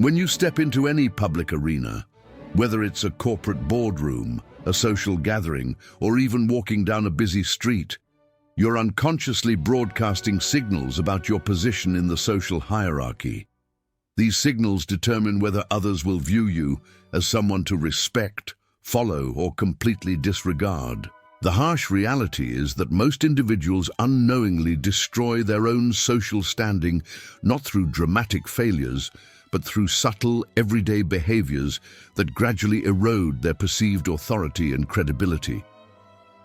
When you step into any public arena, whether it's a corporate boardroom, a social gathering, or even walking down a busy street, you're unconsciously broadcasting signals about your position in the social hierarchy. These signals determine whether others will view you as someone to respect, follow, or completely disregard. The harsh reality is that most individuals unknowingly destroy their own social standing, not through dramatic failures, but through subtle, everyday behaviors that gradually erode their perceived authority and credibility.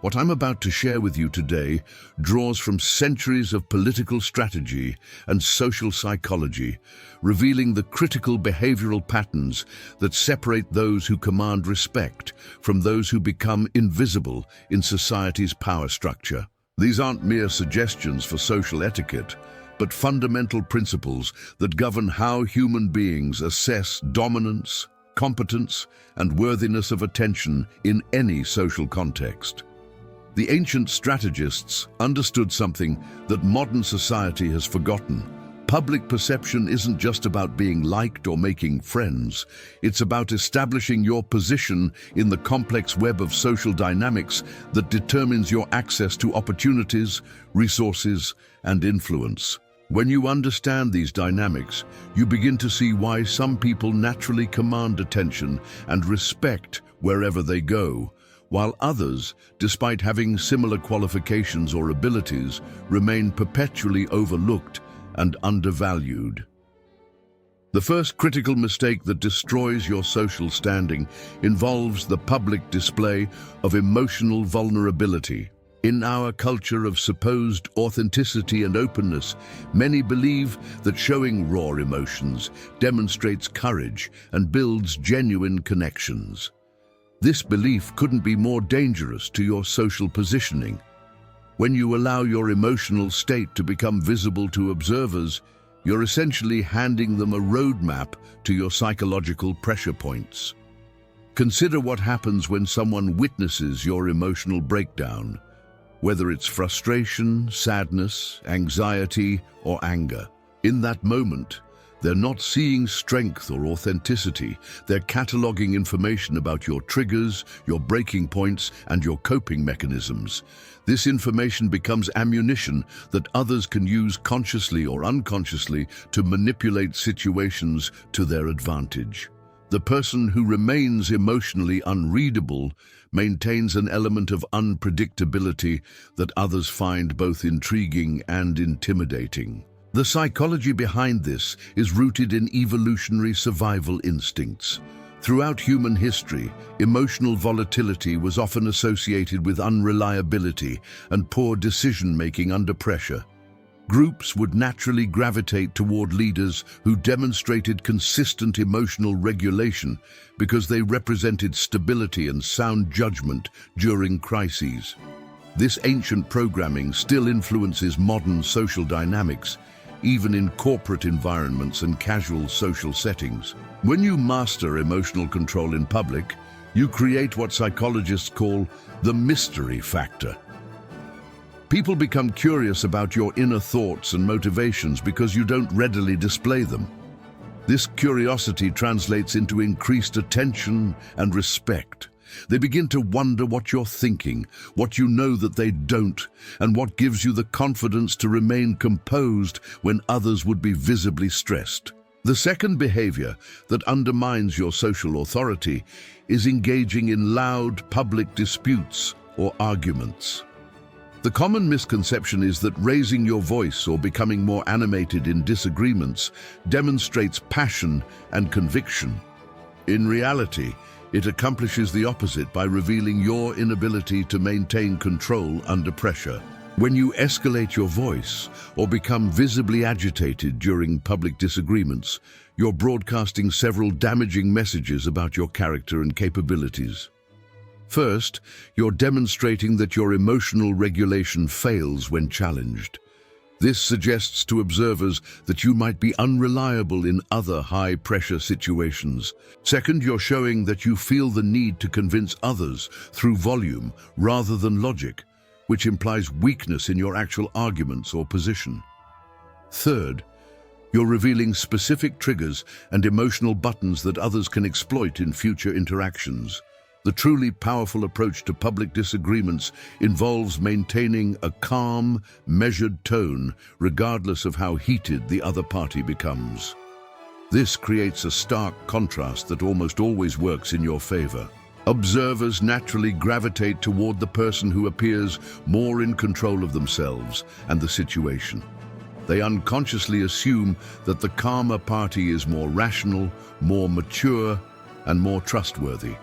What I'm about to share with you today draws from centuries of political strategy and social psychology, revealing the critical behavioral patterns that separate those who command respect from those who become invisible in society's power structure. These aren't mere suggestions for social etiquette, but fundamental principles that govern how human beings assess dominance, competence, and worthiness of attention in any social context. The ancient strategists understood something that modern society has forgotten. Public perception isn't just about being liked or making friends. It's about establishing your position in the complex web of social dynamics that determines your access to opportunities, resources, and influence. When you understand these dynamics, you begin to see why some people naturally command attention and respect wherever they go, while others, despite having similar qualifications or abilities, remain perpetually overlooked and undervalued. The first critical mistake that destroys your social standing involves the public display of emotional vulnerability. In our culture of supposed authenticity and openness, many believe that showing raw emotions demonstrates courage and builds genuine connections. This belief couldn't be more dangerous to your social positioning. When you allow your emotional state to become visible to observers, you're essentially handing them a roadmap to your psychological pressure points. Consider what happens when someone witnesses your emotional breakdown, whether it's frustration, sadness, anxiety, or anger. In that moment, they're not seeing strength or authenticity. They're cataloging information about your triggers, your breaking points, and your coping mechanisms. This information becomes ammunition that others can use consciously or unconsciously to manipulate situations to their advantage. The person who remains emotionally unreadable maintains an element of unpredictability that others find both intriguing and intimidating. The psychology behind this is rooted in evolutionary survival instincts. Throughout human history, emotional volatility was often associated with unreliability and poor decision-making under pressure. Groups would naturally gravitate toward leaders who demonstrated consistent emotional regulation because they represented stability and sound judgment during crises. This ancient programming still influences modern social dynamics, even in corporate environments and casual social settings. When you master emotional control in public, you create what psychologists call the mystery factor. People become curious about your inner thoughts and motivations because you don't readily display them. This curiosity translates into increased attention and respect. They begin to wonder what you're thinking, what you know that they don't, and what gives you the confidence to remain composed when others would be visibly stressed. The second behavior that undermines your social authority is engaging in loud public disputes or arguments. The common misconception is that raising your voice or becoming more animated in disagreements demonstrates passion and conviction. In reality, it accomplishes the opposite by revealing your inability to maintain control under pressure. When you escalate your voice or become visibly agitated during public disagreements, you're broadcasting several damaging messages about your character and capabilities. First, you're demonstrating that your emotional regulation fails when challenged. This suggests to observers that you might be unreliable in other high-pressure situations. Second, you're showing that you feel the need to convince others through volume rather than logic, which implies weakness in your actual arguments or position. Third, You're revealing specific triggers and emotional buttons that others can exploit in future interactions. The truly powerful approach to public disagreements involves maintaining a calm, measured tone, regardless of how heated the other party becomes. This creates a stark contrast that almost always works in your favor. Observers naturally gravitate toward the person who appears more in control of themselves and the situation. They unconsciously assume that the calmer party is more rational, more mature, and more trustworthy.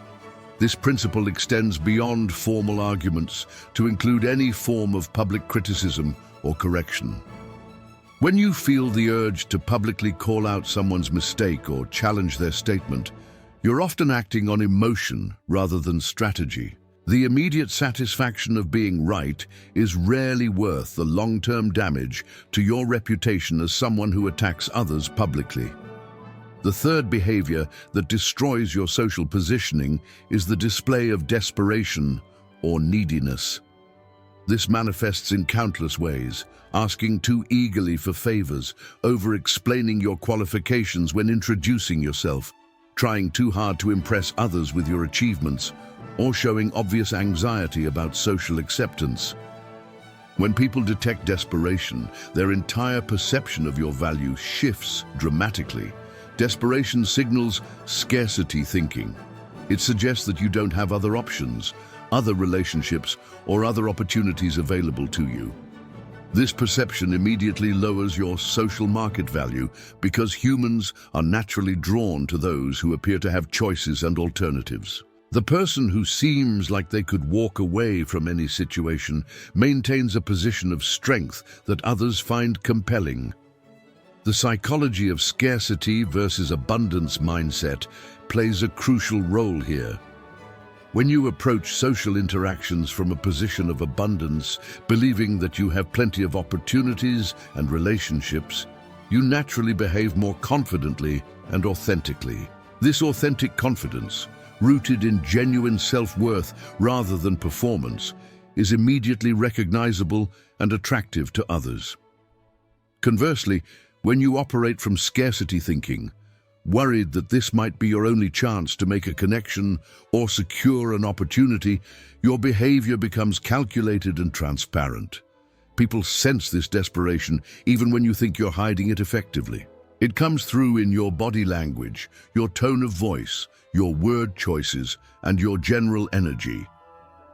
This principle extends beyond formal arguments to include any form of public criticism or correction. When you feel the urge to publicly call out someone's mistake or challenge their statement, you're often acting on emotion rather than strategy. The immediate satisfaction of being right is rarely worth the long-term damage to your reputation as someone who attacks others publicly. The third behavior that destroys your social positioning is the display of desperation or neediness. This manifests in countless ways, asking too eagerly for favors, over-explaining your qualifications when introducing yourself, trying too hard to impress others with your achievements, or showing obvious anxiety about social acceptance. When people detect desperation, their entire perception of your value shifts dramatically. Desperation signals scarcity thinking. It suggests that you don't have other options, other relationships, or other opportunities available to you. This perception immediately lowers your social market value because humans are naturally drawn to those who appear to have choices and alternatives. The person who seems like they could walk away from any situation maintains a position of strength that others find compelling. The psychology of scarcity versus abundance mindset plays a crucial role here. When you approach social interactions from a position of abundance, believing that you have plenty of opportunities and relationships, you naturally behave more confidently and authentically. This authentic confidence, rooted in genuine self-worth rather than performance, is immediately recognizable and attractive to others. Conversely, when you operate from scarcity thinking, worried that this might be your only chance to make a connection or secure an opportunity, your behavior becomes calculated and transparent. People sense this desperation even when you think you're hiding it effectively. It comes through in your body language, your tone of voice, your word choices, and your general energy.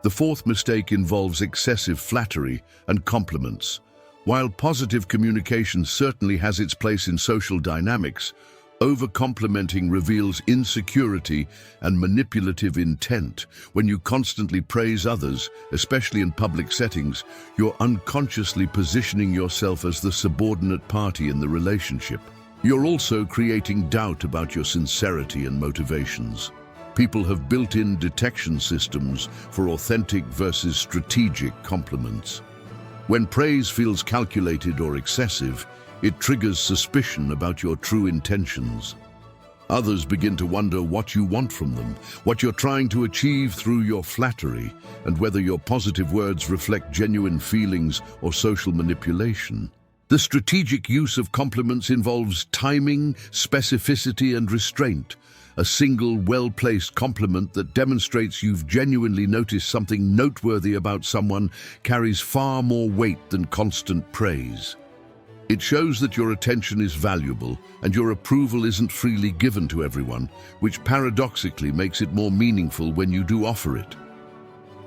The fourth mistake involves excessive flattery and compliments. While positive communication certainly has its place in social dynamics, over-complimenting reveals insecurity and manipulative intent. When you constantly praise others, especially in public settings, you're unconsciously positioning yourself as the subordinate party in the relationship. You're also creating doubt about your sincerity and motivations. People have built-in detection systems for authentic versus strategic compliments. When praise feels calculated or excessive, it triggers suspicion about your true intentions. Others begin to wonder what you want from them, what you're trying to achieve through your flattery, and whether your positive words reflect genuine feelings or social manipulation. The strategic use of compliments involves timing, specificity, and restraint. A single, well-placed compliment that demonstrates you've genuinely noticed something noteworthy about someone carries far more weight than constant praise. It shows that your attention is valuable and your approval isn't freely given to everyone, which paradoxically makes it more meaningful when you do offer it.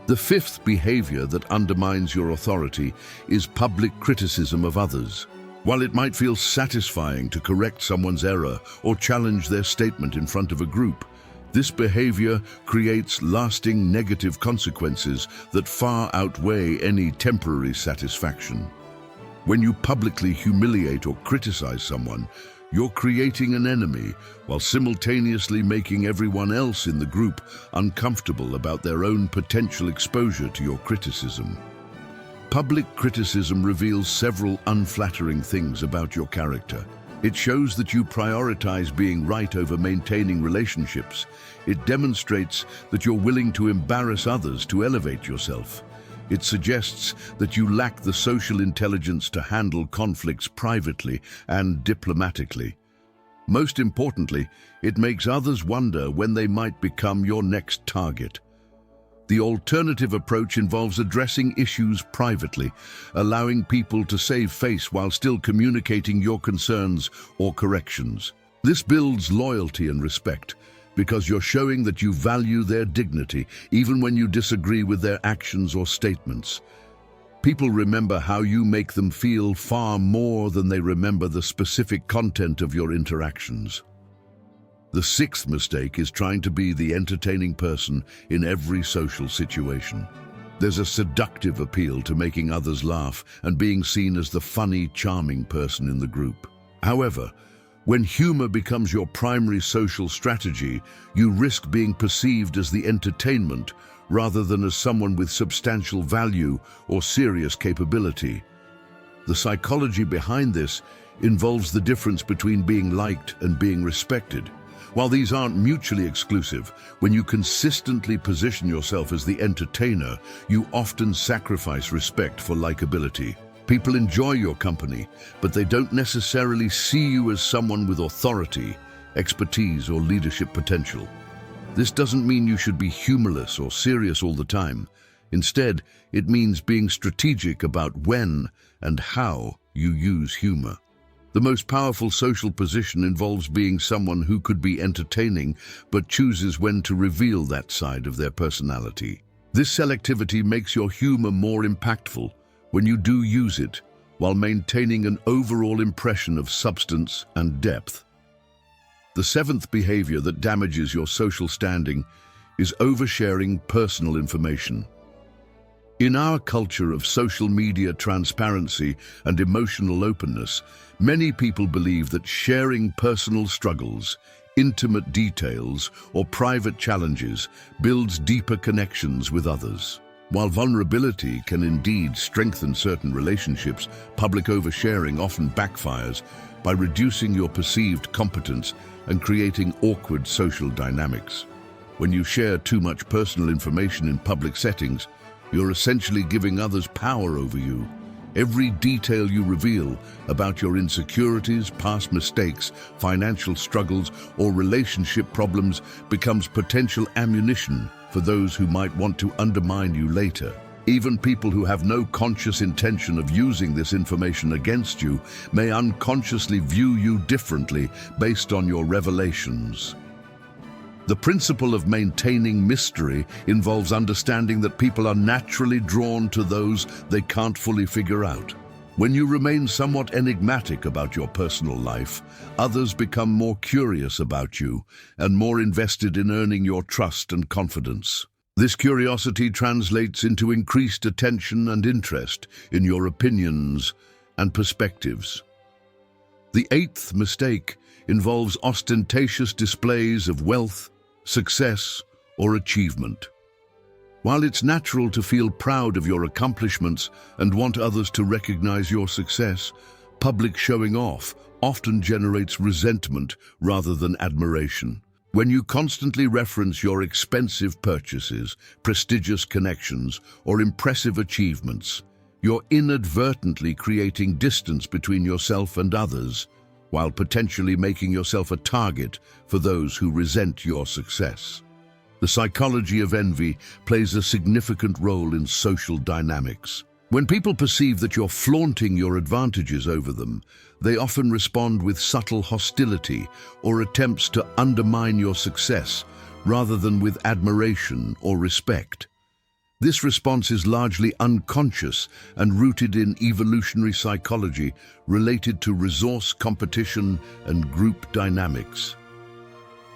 The fifth behavior that undermines your authority is public criticism of others. While it might feel satisfying to correct someone's error or challenge their statement in front of a group, this behavior creates lasting negative consequences that far outweigh any temporary satisfaction. When you publicly humiliate or criticize someone, you're creating an enemy while simultaneously making everyone else in the group uncomfortable about their own potential exposure to your criticism. Public criticism reveals several unflattering things about your character. It shows that you prioritize being right over maintaining relationships. It demonstrates that you're willing to embarrass others to elevate yourself. It suggests that you lack the social intelligence to handle conflicts privately and diplomatically. Most importantly, it makes others wonder when they might become your next target. The alternative approach involves addressing issues privately, allowing people to save face while still communicating your concerns or corrections. This builds loyalty and respect, because you're showing that you value their dignity, even when you disagree with their actions or statements. People remember how you make them feel far more than they remember the specific content of your interactions. The sixth mistake is trying to be the entertaining person in every social situation. There's a seductive appeal to making others laugh and being seen as the funny, charming person in the group. However, when humor becomes your primary social strategy, you risk being perceived as the entertainment rather than as someone with substantial value or serious capability. The psychology behind this involves the difference between being liked and being respected. While these aren't mutually exclusive, when you consistently position yourself as the entertainer, you often sacrifice respect for likability. People enjoy your company, but they don't necessarily see you as someone with authority, expertise, or leadership potential. This doesn't mean you should be humorless or serious all the time. Instead, it means being strategic about when and how you use humor. The most powerful social position involves being someone who could be entertaining, but chooses when to reveal that side of their personality. This selectivity makes your humor more impactful when you do use it, while maintaining an overall impression of substance and depth. The seventh behavior that damages your social standing is oversharing personal information. In our culture of social media transparency and emotional openness, many people believe that sharing personal struggles, intimate details, or private challenges builds deeper connections with others. While vulnerability can indeed strengthen certain relationships, public oversharing often backfires by reducing your perceived competence and creating awkward social dynamics. When you share too much personal information in public settings, you're essentially giving others power over you. Every detail you reveal about your insecurities, past mistakes, financial struggles, or relationship problems becomes potential ammunition for those who might want to undermine you later. Even people who have no conscious intention of using this information against you may unconsciously view you differently based on your revelations. The principle of maintaining mystery involves understanding that people are naturally drawn to those they can't fully figure out. When you remain somewhat enigmatic about your personal life, others become more curious about you and more invested in earning your trust and confidence. This curiosity translates into increased attention and interest in your opinions and perspectives. The eighth mistake involves ostentatious displays of wealth, success, or achievement. While it's natural to feel proud of your accomplishments and want others to recognize your success, public showing off often generates resentment rather than admiration. When you constantly reference your expensive purchases, prestigious connections, or impressive achievements, you're inadvertently creating distance between yourself and others, while potentially making yourself a target for those who resent your success. The psychology of envy plays a significant role in social dynamics. When people perceive that you're flaunting your advantages over them, they often respond with subtle hostility or attempts to undermine your success rather than with admiration or respect. This response is largely unconscious and rooted in evolutionary psychology related to resource competition and group dynamics.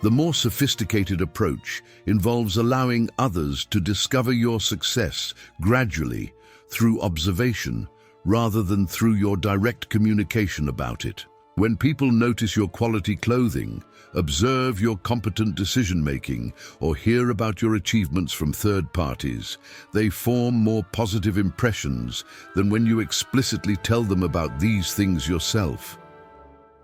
The more sophisticated approach involves allowing others to discover your success gradually through observation rather than through your direct communication about it. When people notice your quality clothing, observe your competent decision-making, or hear about your achievements from third parties, they form more positive impressions than when you explicitly tell them about these things yourself.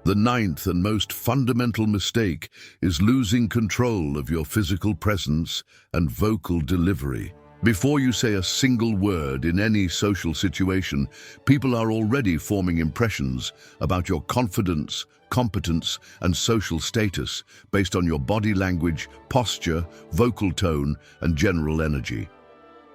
The ninth and most fundamental mistake is losing control of your physical presence and vocal delivery. Before you say a single word in any social situation, people are already forming impressions about your confidence, competence, and social status based on your body language, posture, vocal tone, and general energy.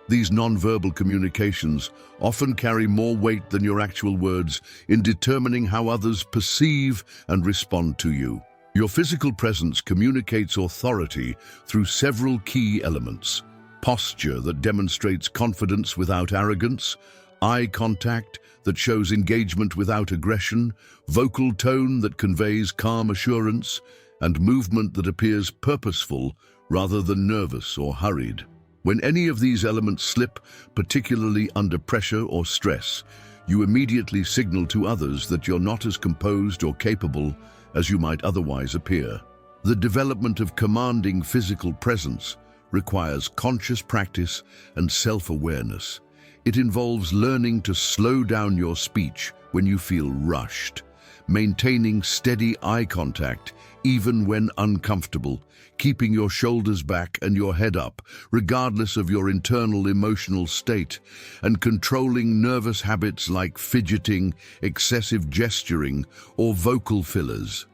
These non-verbal communications often carry more weight than your actual words in determining how others perceive and respond to you. Your physical presence communicates authority through several key elements: posture that demonstrates confidence without arrogance, eye contact that shows engagement without aggression, vocal tone that conveys calm assurance, and movement that appears purposeful rather than nervous or hurried. When any of these elements slip, particularly under pressure or stress, you immediately signal to others that you're not as composed or capable as you might otherwise appear. The development of commanding physical presence requires conscious practice and self-awareness. It involves learning to slow down your speech when you feel rushed, maintaining steady eye contact even when uncomfortable, keeping your shoulders back and your head up, regardless of your internal emotional state, and controlling nervous habits like fidgeting, excessive gesturing, or vocal fillers.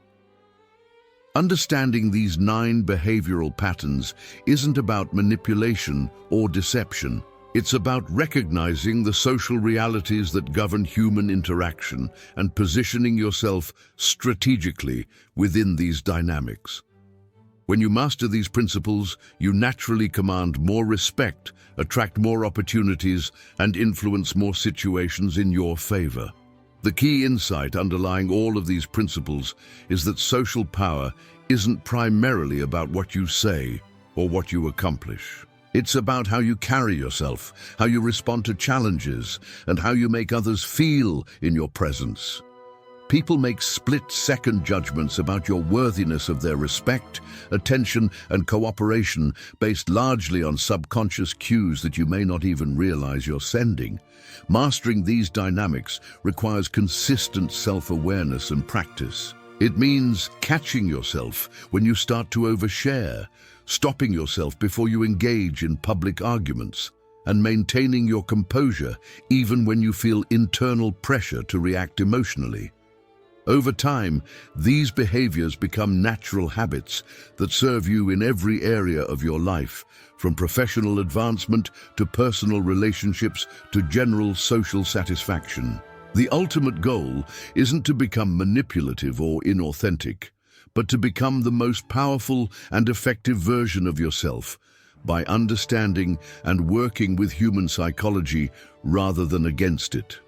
Understanding these 9 behavioral patterns isn't about manipulation or deception. It's about recognizing the social realities that govern human interaction and positioning yourself strategically within these dynamics. When you master these principles, you naturally command more respect, attract more opportunities, and influence more situations in your favor. The key insight underlying all of these principles is that social power isn't primarily about what you say or what you accomplish. It's about how you carry yourself, how you respond to challenges, and how you make others feel in your presence. People make split-second judgments about your worthiness of their respect, attention, and cooperation based largely on subconscious cues that you may not even realize you're sending. Mastering these dynamics requires consistent self-awareness and practice. It means catching yourself when you start to overshare, stopping yourself before you engage in public arguments, and maintaining your composure even when you feel internal pressure to react emotionally. Over time, these behaviors become natural habits that serve you in every area of your life, from professional advancement to personal relationships to general social satisfaction. The ultimate goal isn't to become manipulative or inauthentic, but to become the most powerful and effective version of yourself by understanding and working with human psychology rather than against it.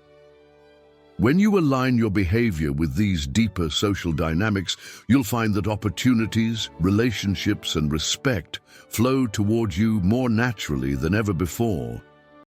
When you align your behavior with these deeper social dynamics, you'll find that opportunities, relationships, and respect flow towards you more naturally than ever before.